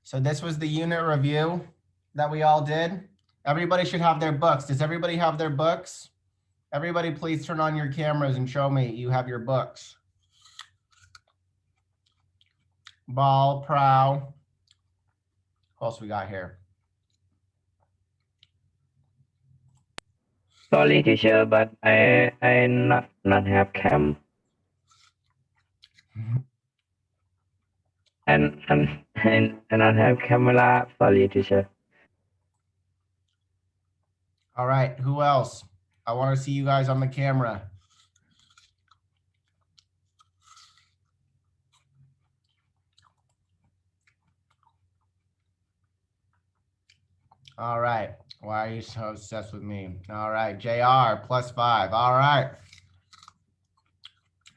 So this was the unit review that we all did. Everybody should have their books. Does everybody have their books? Everybody please turn on your cameras and show me you have your books. Ball, Prow. Who else we got here? Sorry, teacher, but I not have cam and not have camera. Sorry, teacher. All right, who else? I want to see you guys on the camera. All right. Why are you so obsessed with me? All right, JR, +5. All right.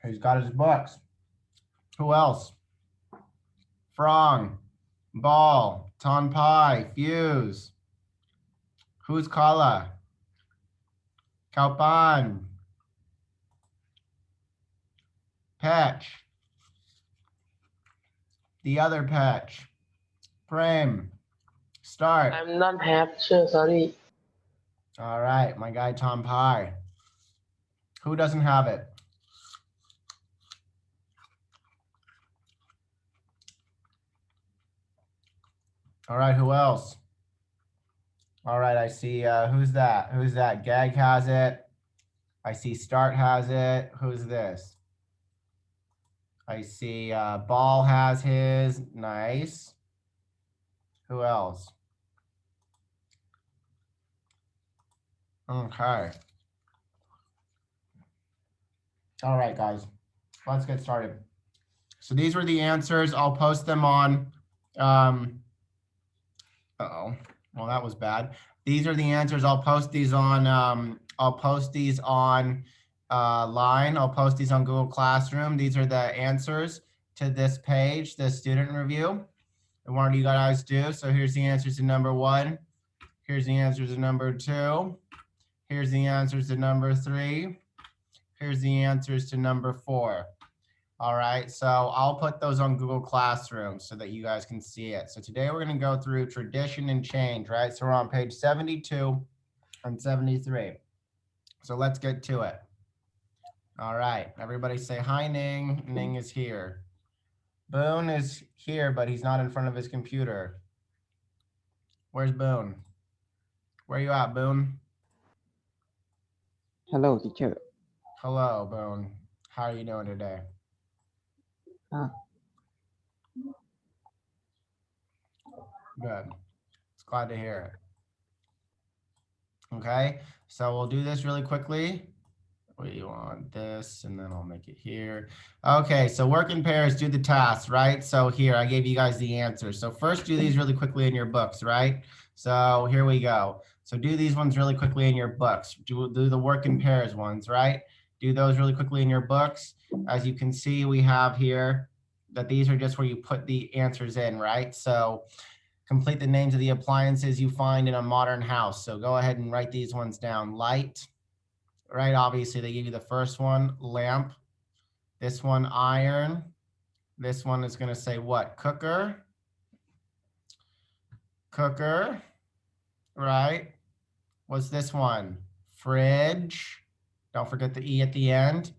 Who's got his books? Who else? Frong, Ball, Tonpai, Fuse. Who's Kala? Kaupan. Patch. The other Patch. Prem. Start. I'm not have, sure, sorry. All right, my guy Tonpai. Who doesn't have it? All right, who else? All right, I see, who's that? Who's that? Gag has it. I see Start has it. Who's this? I see Ball has his. Nice. Who else? Okay. All right, guys, let's get started. So these were the answers. I'll post them on, uh-oh, well, that was bad. These are the answers. I'll post these on, line. I'll post these on Google Classroom. These are the answers to this page, the student review. And what do you guys do? So here's the answers to number 1. Here's the answers to number 2. Here's the answers to number 3. Here's the answers to number 4. All right, so I'll put those on Google Classroom so that you guys can see it. So today we're gonna go through tradition and change, right? So we're on page 72 and 73. So let's get to it. All right, everybody say hi, Ning. Ning is here. Boone is here, but he's not in front of his computer. Where's Boone? Where you at, Boone? Hello, teacher. Hello, Boone. How are you doing today? Good. It's glad to hear it. Okay, so we'll do this really quickly. We want this, and then I'll make it here. Okay, so work in pairs, do the tasks, right? So here, I gave you guys the answers. So first do these really quickly in your books, right? So here we go. So do these ones really quickly in your books. Do the work in pairs ones, right? Do those really quickly in your books. As you can see, we have here that these are just where you put the answers in, right? So complete the names of the appliances you find in a modern house. So go ahead and write these ones down. Light, right? Obviously, they give you the first one, lamp. This one, iron. This one is going to say what? Cooker. Cooker, right? What's this one? Fridge. Don't forget the E at the end.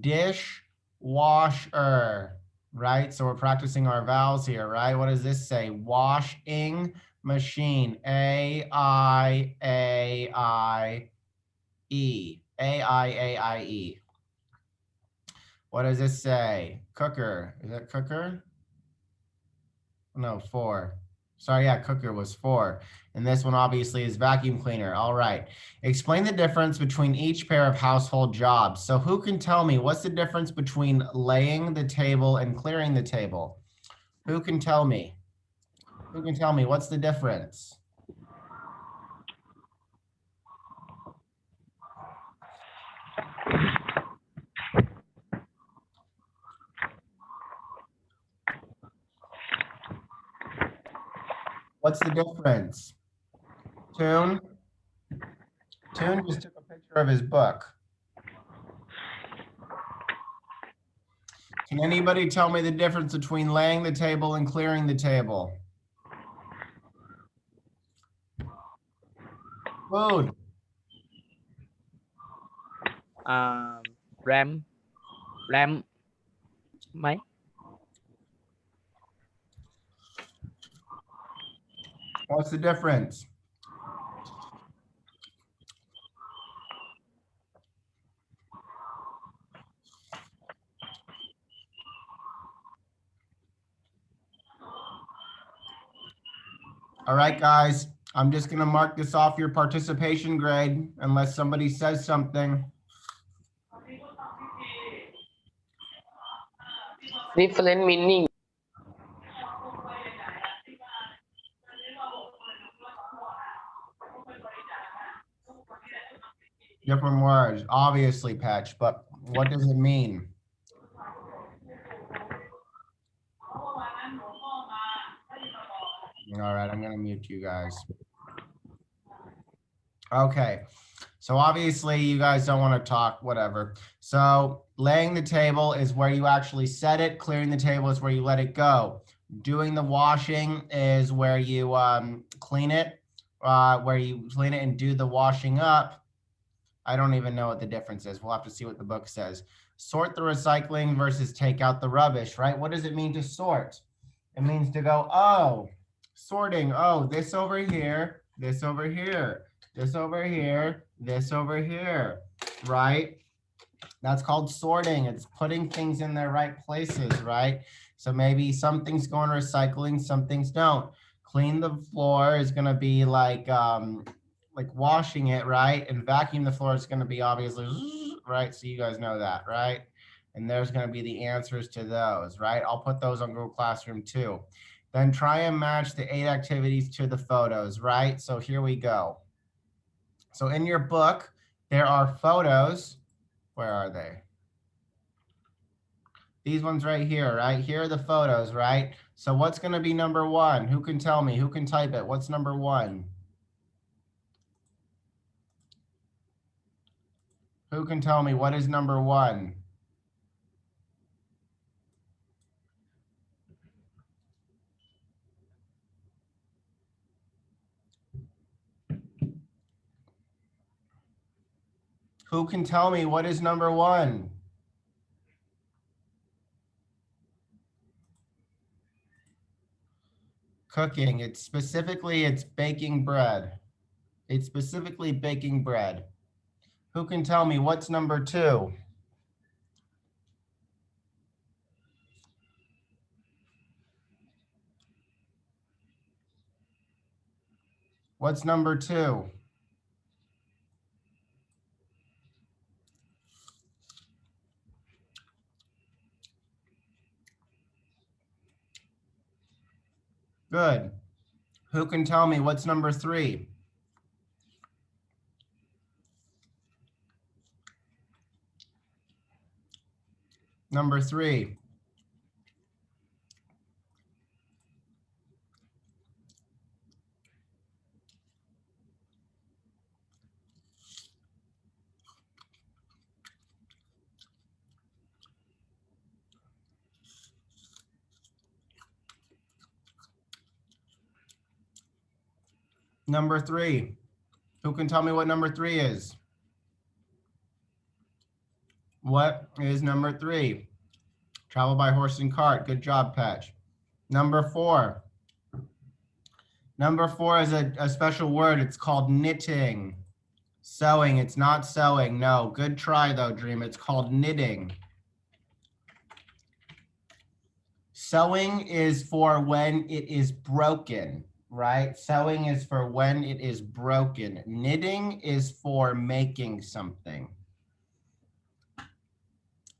Dish, washer, right? So we're practicing our vowels here, right? What does this say? Washing machine. A-I-A-I-E. A-I-A-I-E. What does this say? Cooker. Is that cooker? No, 4. Sorry, yeah, cooker was 4. And this one obviously is vacuum cleaner. All right. Explain the difference between each pair of household jobs. So who can tell me what's the difference between laying the table and clearing the table? Who can tell me? Who can tell me what's the difference? What's the difference? Toon? Toon just took a picture of his book. Can anybody tell me the difference between laying the table and clearing the table? Food. แรมไหม What's the difference? All right, guys, I'm just gonna mark this off your participation grade unless somebody says something. Different meaning. Different words, obviously, Patch, but what does it mean? All right, I'm gonna mute you guys. Okay, so obviously you guys don't want to talk, whatever. So laying the table is where you actually set it. Clearing the table is where you let it go. Doing the washing is where you clean it, and do the washing up. I don't even know what the difference is. We'll have to see what the book says. Sort the recycling versus take out the rubbish, right? What does it mean to sort? It means to go, oh, sorting. Oh, this over here, this over here, this over here, this over here, right? That's called sorting. It's putting things in their right places, right? So maybe some things go in recycling, some things don't. Clean the floor is gonna be like washing it, right? And vacuum the floor is gonna be obviously, right? So you guys know that, right? And there's gonna be the answers to those, right? I'll put those on Google Classroom too. Then try and match the 8 activities to the photos, right? So here we go. So in your book, there are photos. Where are they? These ones right here, right? Here are the photos, right? So what's gonna be number 1? Who can tell me? Who can type it? What's number 1? Who can tell me what is number 1? Who can tell me what is number 1? Cooking. It's baking bread. It's specifically baking bread. Who can tell me what's number 2? What's number 2? Good. Who can tell me what's number 3? Number 3. Number 3. Who can tell me what number 3 is? What is number 3? Travel by horse and cart. Good job, Patch. Number 4. Number 4 is a special word. It's called knitting. Sewing. It's not sewing. No. Good try, though, Dream. It's called knitting. Sewing is for when it is broken, right? Sewing is for when it is broken. Knitting is for making something.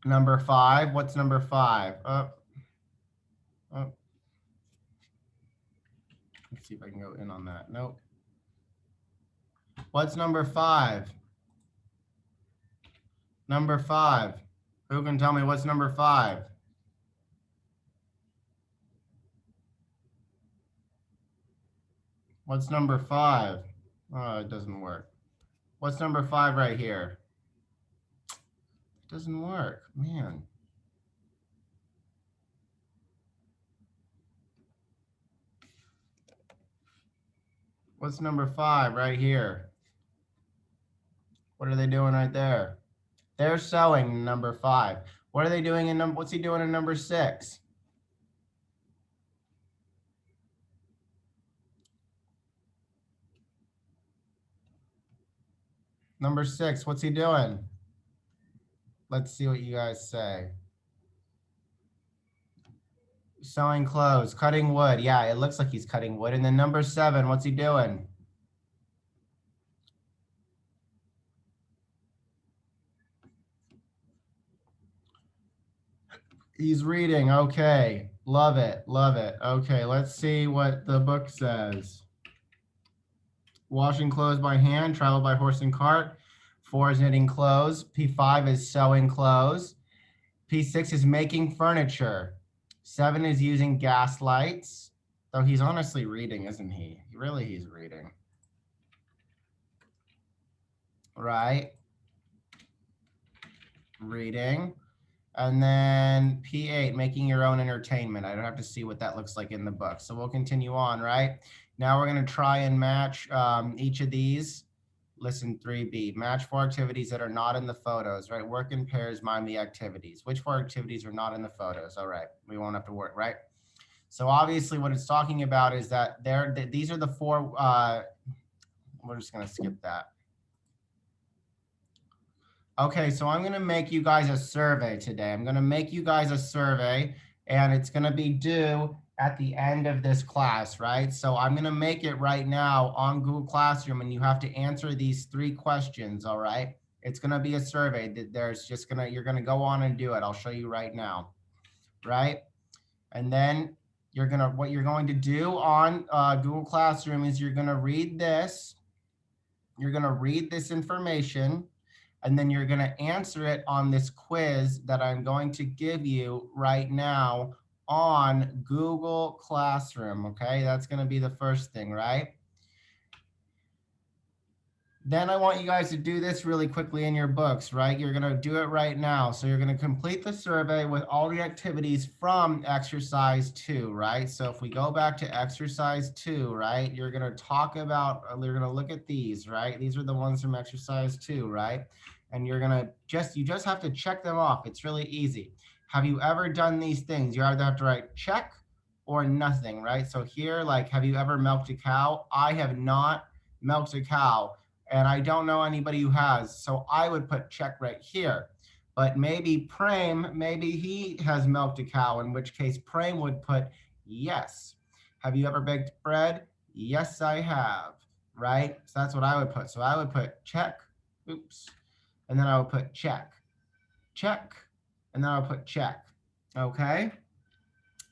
Number 5. What's number 5? Let's see if I can go in on that. Nope. What's number 5? Number 5. Who can tell me what's number 5? What's number 5? Oh, it doesn't work. What's number 5 right here? It doesn't work, man. What's number 5 right here? What are they doing right there? They're sewing number 5. What are they doing in what's he doing in number 6? Number 6, what's he doing? Let's see what you guys say. Sewing clothes, cutting wood. Yeah, it looks like he's cutting wood. And then number 7, what's he doing? He's reading. Okay. Love it. Love it. Okay, let's see what the book says. Washing clothes by hand, travel by horse and cart. 4 is knitting clothes. P5 is sewing clothes. P6 is making furniture. 7 is using gas lights. Though he's honestly reading, isn't he? He's reading. Right? Reading. And then P8, making your own entertainment. I don't have to see what that looks like in the book. So we'll continue on, right? Now we're going to try and match each of these. Listen, 3B, match 4 activities that are not in the photos, right? Work in pairs, mind the activities. Which 4 activities are not in the photos? All right, we won't have to work, right? So obviously what it's talking about is that these are the 4, we're just going to skip that. Okay, so I'm going to make you guys a survey today. I'm going to make you guys a survey, and it's going to be due at the end of this class, right? So I'm going to make it right now on Google Classroom, and you have to answer these 3 questions, all right? It's going to be a survey that you're going to go on and do it. I'll show you right now, right? And then what you're going to do on Google Classroom is you're going to read this. You're going to read this information, and then you're going to answer it on this quiz that I'm going to give you right now on Google Classroom, okay? That's going to be the first thing, right? Then I want you guys to do this really quickly in your books, right? You're going to do it right now. So you're going to complete the survey with all the activities from exercise 2, right? So if we go back to exercise 2, right, you're going to talk about, you're going to look at these, right? These are the ones from exercise 2, right? And you're going to you just have to check them off. It's really easy. Have you ever done these things? You either have to write check or nothing, right? So here, like, have you ever milked a cow? I have not milked a cow. And I don't know anybody who has, so I would put check right here. But maybe Prem, maybe he has milked a cow, in which case Prem would put yes. Have you ever baked bread? Yes, I have, right? So that's what I would put. So I would put check, oops, and then I would put check, check, and then I would put check, okay?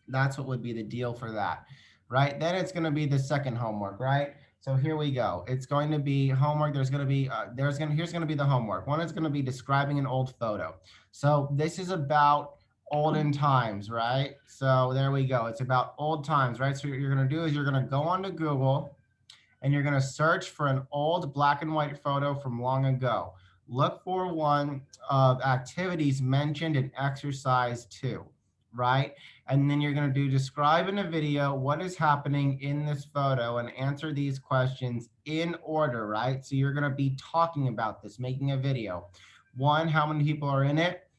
That's what would be the deal for that, right? Then it's gonna be the second homework, right? So here we go. It's going to be homework. Here's going to be the homework. One is going to be describing an old photo. So this is about olden times, right? So there we go. It's about old times, right? So what you're going to do is you're going to go onto Google and you're going to search for an old black and white photo from long ago. Look for one of activities mentioned in exercise 2, right? And then you're going to do describe in a video what is happening in this photo and answer these questions in order, right? So you're going to be talking about this, making a video. 1, how many people are in it?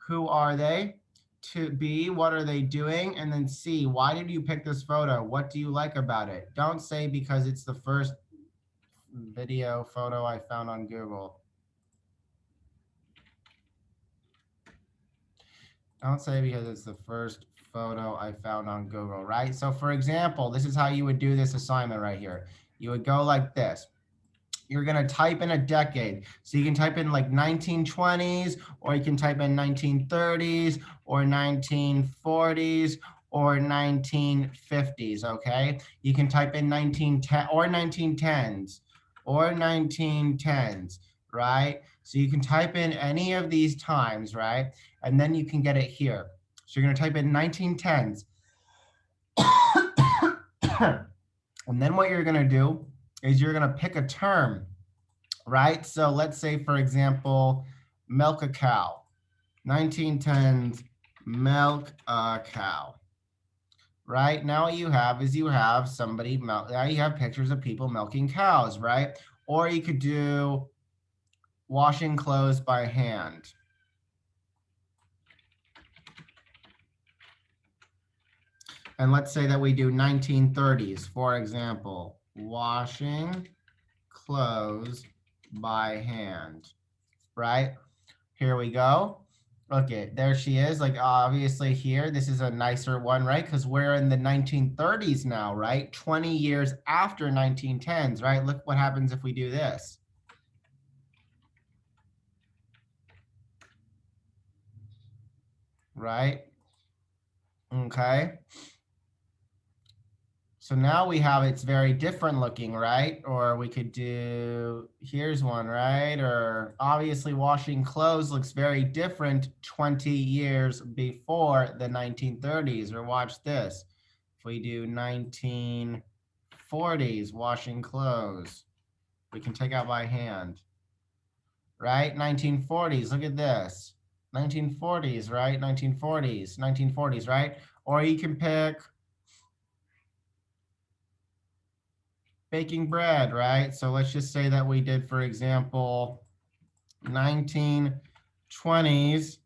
Who are they? 2, B, what are they doing? And then C, why did you pick this photo? What do you like about it? Don't say because it's the first video photo I found on Google. Don't say because it's the first photo I found on Google, right? So for example, this is how you would do this assignment right here. You would go like this. You're going to type in a decade. So you can type in like 1920s, or you can type in 1930s, or 1940s, or 1950s, okay? You can type in 1910 or 1910s, or 1910s, right? So you can type in any of these times, right? And then you can get it here. So you're going to type in 1910s. And then what you're going to do is you're going to pick a term, right? So let's say, for example, milk a cow. 1910s, milk a cow. Right? Now what you have is you have somebody, now you have pictures of people milking cows, right? Or you could do washing clothes by hand. And let's say that we do 1930s, for example, washing clothes by hand, right? Here we go. Okay, there she is. Like obviously here, this is a nicer one, right? Because we're in the 1930s now, right? 20 years after 1910s, right? Look what happens if we do this. Right? Okay. So now we have it's very different looking, right? Or we could do, here's one, right? Or obviously washing clothes looks very different 20 years before the 1930s. Or watch this. If we do 1940s washing clothes, we can take out by hand, right? 1940s, look at this. 1940s, right? 1940s, right? Or you can pick baking bread, right? So let's just say that we did, for example, 1920s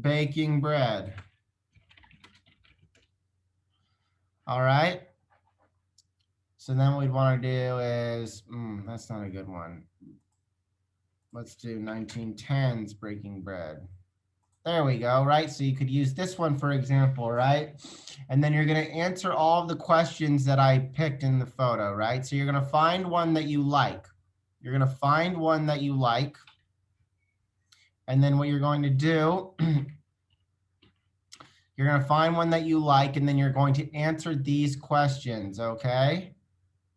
baking bread. All right. So then what we'd want to do is, that's not a good one. Let's do 1910s baking bread. There we go, right? So you could use this one, for example, right? And then you're going to answer all of the questions that I picked in the photo, right? So you're going to find one that you like. You're going to find one that you like. And then what you're going to do, you're going to find one that you like, and then you're going to answer these questions, okay?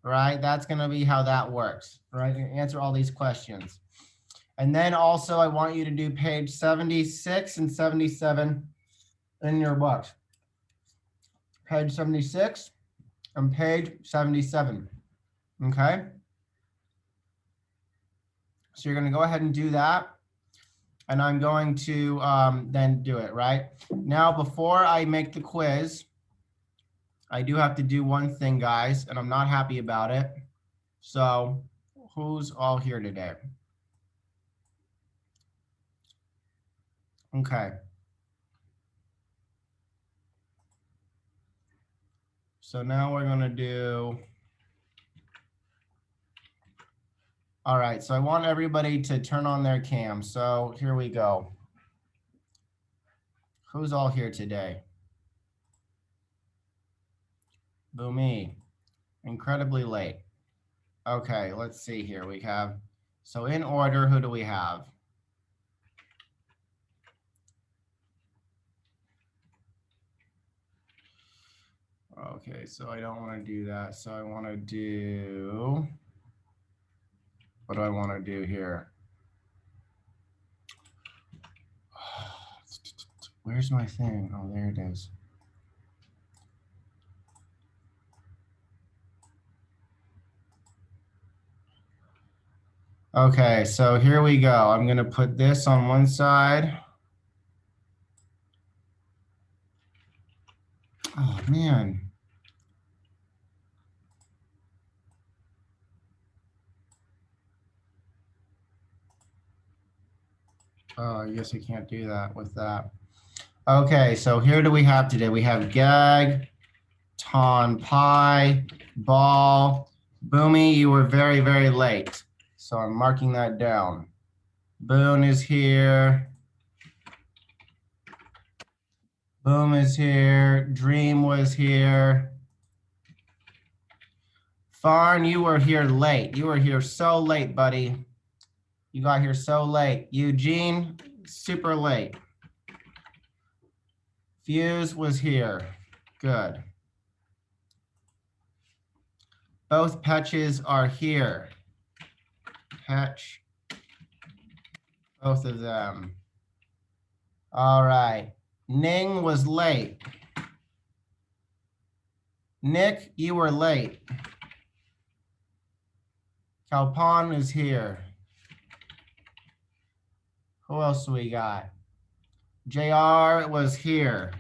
Right? That's going to be how that works, right? You answer all these questions. And then also I want you to do page 76 and 77 in your book. Page 76 and page 77, okay? So you're gonna go ahead and do that. And I'm going to then do it, right? Now, before I make the quiz, I do have to do one thing, guys, and I'm not happy about it. So who's all here today? Okay. So now we're gonna do, all right, so I want everybody to turn on their cam. So here we go. Who's all here today? Boomy, incredibly late. Okay, let's see here. We have, so in order, who do we have? Okay, so I don't want to do that. So I want to do, what do I want to do here? Where's my thing? Oh, there it is. Okay, so here we go. I'm going to put this on one side. Oh, man. Oh, I guess I can't do that with that. Okay, so here do we have today? We have Gag, Ton Pie, Ball. Boomy, you were very, very late. So I'm marking that down. Boone is here. Boom is here. Dream was here. Farn, you were here late. You were here so late, buddy. You got here so late. Eugene, super late. Fuse was here. Good. Both Petches are here. Petch. Both of them. All right. Ning was late. Nick, you were late. Kalpan is here. Who else do we got? JR was here.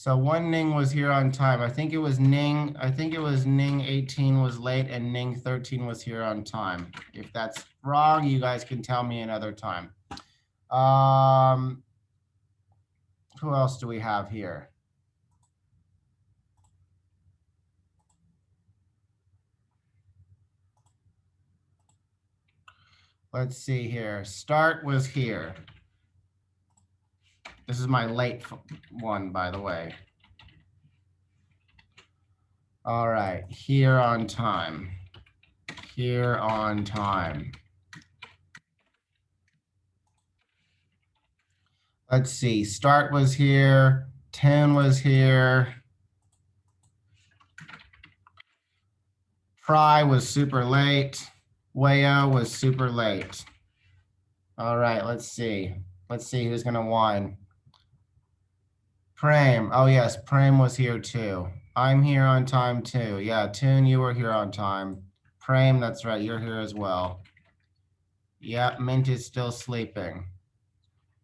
So one Ning was here on time. I think it was Ning 18 was late and Ning 13 was here on time. If that's wrong, you guys can tell me another time. Who else do we have here? Let's see here. Start was here. This is my late one, by the way. All right, here on time. Here on time. Let's see, start was here, 10 was here. Fry was super late. Wayo was super late. All right, let's see. Let's see who's gonna whine. Prem, oh yes, Prem was here too. I'm here on time too. Yeah, Toon, you were here on time. Prem, that's right, you're here as well. Yeah, Mint is still sleeping.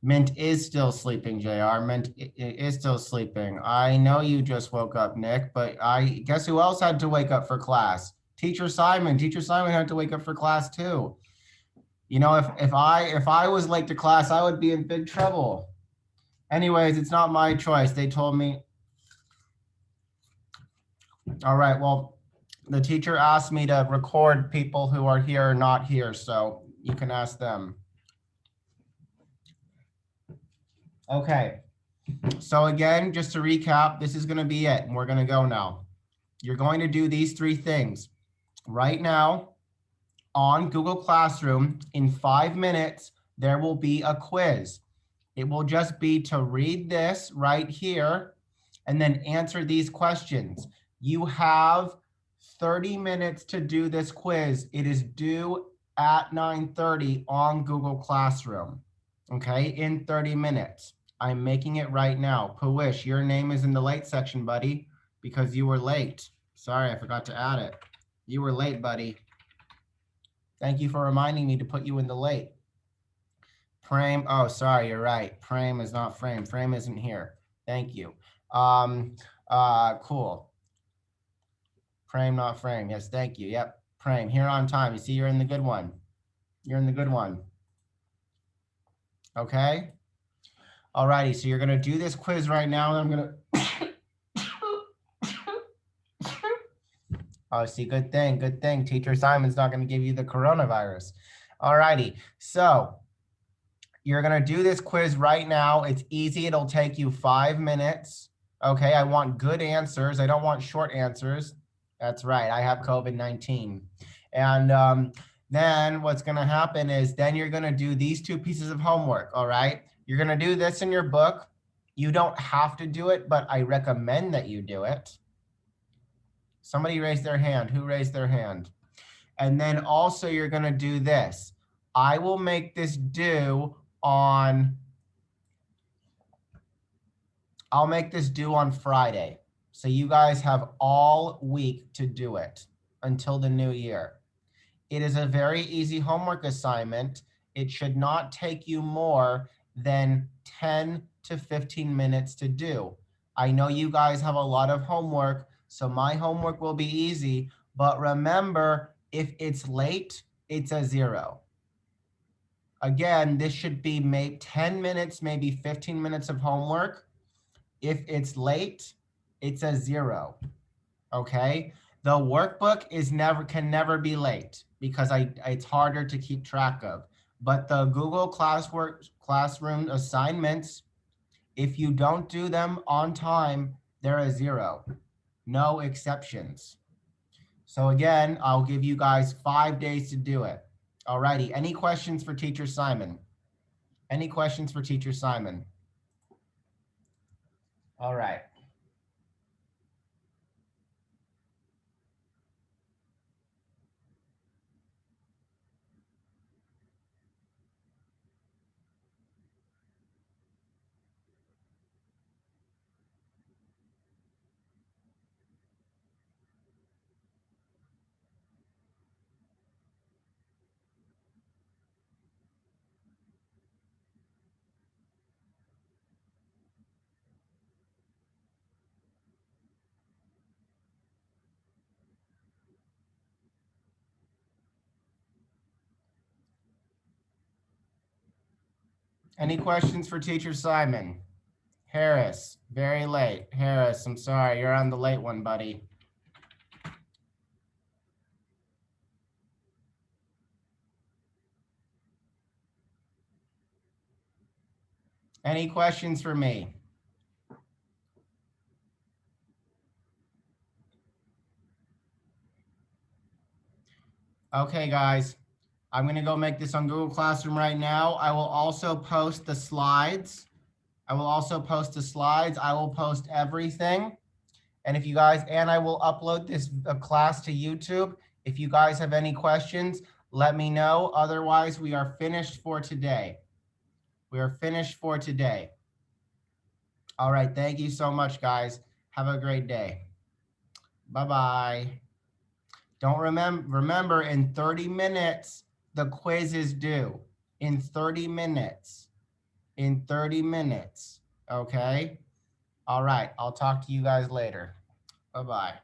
Mint is still sleeping, JR. Mint is still sleeping. I know you just woke up, Nick, but I guess who else had to wake up for class? Teacher Simon. Teacher Simon had to wake up for class too. You know, if I was late to class, I would be in big trouble. Anyways, it's not my choice. They told me. All right, well, the teacher asked me to record people who are here or not here, so you can ask them. Okay, so again, just to recap, this is going to be it, and we're going to go now. You're going to do these three things. Right now, on Google Classroom, in 5 minutes, there will be a quiz. It will just be to read this right here and then answer these questions. You have 30 minutes to do this quiz. It is due at 9:30 on Google Classroom, okay, in 30 minutes. I'm making it right now. Pawish, your name is in the late section, buddy, because you were late. Sorry, I forgot to add it. You were late, buddy. Thank you for reminding me to put you in the late. Frame, oh, sorry, you're right. Frame is not frame. Frame isn't here. Thank you. Cool. Frame, not frame. Yes, thank you. Yep, frame, here on time. You see, you're in the good one. You're in the good one. Okay? All righty, so you're gonna do this quiz right now, and I'm gonna, oh, see, good thing, good thing. Teacher Simon's not gonna give you the coronavirus. All righty, so you're gonna do this quiz right now. It's easy, it'll take you 5 minutes. Okay, I want good answers. I don't want short answers. That's right, I have COVID-19. And then what's gonna happen is then you're gonna do these 2 pieces of homework, all right? You're gonna do this in your book. You don't have to do it, but I recommend that you do it. Somebody raised their hand. Who raised their hand? And then also you're gonna do this. I will make this due on, I'll make this due on Friday. So you guys have all week to do it until the new year. It is a very easy homework assignment. It should not take you more than 10 to 15 minutes to do. I know you guys have a lot of homework, so my homework will be easy, but remember, if it's late, it's a 0. Again, this should be maybe 10 minutes, maybe 15 minutes of homework. If it's late, it's a 0, okay? The workbook can never be late because it's harder to keep track of. But the Google Classroom assignments, if you don't do them on time, they're a 0, no exceptions. So again, I'll give you guys 5 days to do it. Alrighty, any questions for Teacher Simon? Any questions for Teacher Simon? All right. Any questions for Teacher Simon? Harris, very late. Harris, I'm sorry, you're on the late one, buddy. Any questions for me? Okay, guys, I'm gonna go make this on Google Classroom right now. I will also post the slides. I will post everything. And if you guys, and I will upload this class to YouTube. If you guys have any questions, let me know. Otherwise, we are finished for today. We are finished for today. All right, thank you so much, guys. Have a great day. Bye-bye. Don't remember in 30 minutes, the quiz is due. In 30 minutes. In 30 minutes, okay? All right, I'll talk to you guys later. Bye-bye.